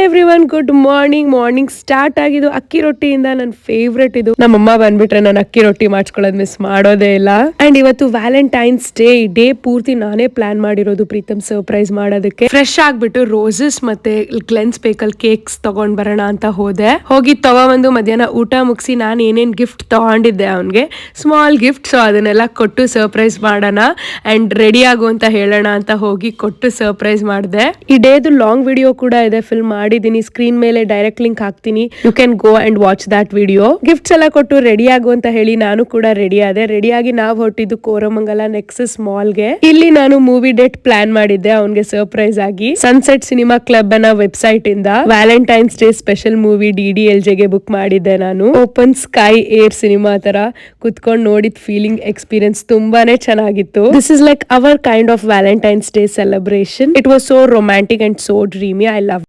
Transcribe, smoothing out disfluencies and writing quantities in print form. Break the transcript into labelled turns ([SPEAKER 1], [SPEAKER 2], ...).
[SPEAKER 1] Everyone, good morning start ಆಗಿದ್ದು ಅಕ್ಕಿ ರೊಟ್ಟಿಯಿಂದ. ನನ್ನ ಫೇವ್ರೆಟ್ ಇದು. ನಮ್ಮಮ್ಮ ಬಂದ್ಬಿಟ್ರೆ ನಾನು ಅಕ್ಕಿ ರೊಟ್ಟಿ ಮಾಡ್ಕೊಳ್ಳೋದು ಮಿಸ್ ಮಾಡೋದೇ ಇಲ್ಲ. ಅಂಡ್ ಇವತ್ತು ವ್ಯಾಲೆಂಟೈನ್ಸ್ ಡೇ ಪೂರ್ತಿ ನಾನೇ ಪ್ಲಾನ್ ಮಾಡಿರೋದು ಪ್ರೀತಮ್ ಸರ್ಪ್ರೈಸ್ ಮಾಡೋದಕ್ಕೆ. ಫ್ರೆಶ್ ಆಗ್ಬಿಟ್ಟು ರೋಸಸ್ ಮತ್ತೆ ಗ್ಲೆನ್ಸ್ ಬೇಕಲ್ ಕೇಕ್ಸ್ ತಗೊಂಡ್ ಬರೋಣ ಅಂತ ಹೋಗಿ ತಗೊಬಂದು ಮಧ್ಯಾಹ್ನ ಊಟ ಮುಗಿಸಿ ನಾನು ಏನೇನ್ ಗಿಫ್ಟ್ ತಗೊಂಡಿದ್ದೆ ಅವನ್ಗೆ, ಸ್ಮಾಲ್ ಗಿಫ್ಟ್. ಸೊ ಅದನ್ನೆಲ್ಲ ಕೊಟ್ಟು ಸರ್ಪ್ರೈಸ್ ಮಾಡೋಣ ಅಂಡ್ ರೆಡಿ ಆಗು ಅಂತ ಹೇಳೋಣ ಅಂತ ಹೋಗಿ ಕೊಟ್ಟು ಸರ್ಪ್ರೈಸ್ ಮಾಡಿದೆ. ಈ ಡೇದು ಲಾಂಗ್ ವಿಡಿಯೋ ಕೂಡ ಇದೆ, ಫಿಲ್ಮ್ ಮಾಡಿದೀನಿ. ಸ್ಕ್ರೀನ್ ಮೇಲೆ ಡೈರೆಕ್ಟ್ ಲಿಂಕ್ ಹಾಕ್ತೀನಿ, you can go and watch that video. Gifts ಎಲ್ಲ ಕೊಟ್ಟು ರೆಡಿ ಆಗು ಅಂತ ಹೇಳಿ ನಾನು ಕೂಡ ರೆಡಿ ಆದೆ. ರೆಡಿಯಾಗಿ ನಾವು ಹೊರಟಿದ್ದು ಕೋರಮಂಗಲ ನೆಕ್ಸಸ್ ಮಾಲ್ಗೆ. ಇಲ್ಲಿ ನಾನು ಮೂವಿ ಡೇಟ್ ಪ್ಲಾನ್ ಮಾಡಿದ್ದೆ ಅವನ್ಗೆ ಸರ್ಪ್ರೈಸ್ ಆಗಿ. ಸನ್ಸೆಟ್ ಸಿನಿಮಾ ಕ್ಲಬ್ ನ ವೆಬ್ಸೈಟ್ ಇಂದ Valentine's day special movie DDLJ ಗೆ ಬುಕ್ ಮಾಡಿದ್ದೆ ನಾನು. ಓಪನ್ ಸ್ಕೈ ಏರ್ ಸಿನಿಮಾ ತರ ಕುತ್ಕೊಂಡು ನೋಡಿದ ಫೀಲಿಂಗ್ ಎಕ್ಸ್ಪೀರಿಯನ್ಸ್ ತುಂಬಾನೇ ಚೆನ್ನಾಗಿತ್ತು. This is like our kind of Valentine's day celebration. It was so romantic and so dreamy. I love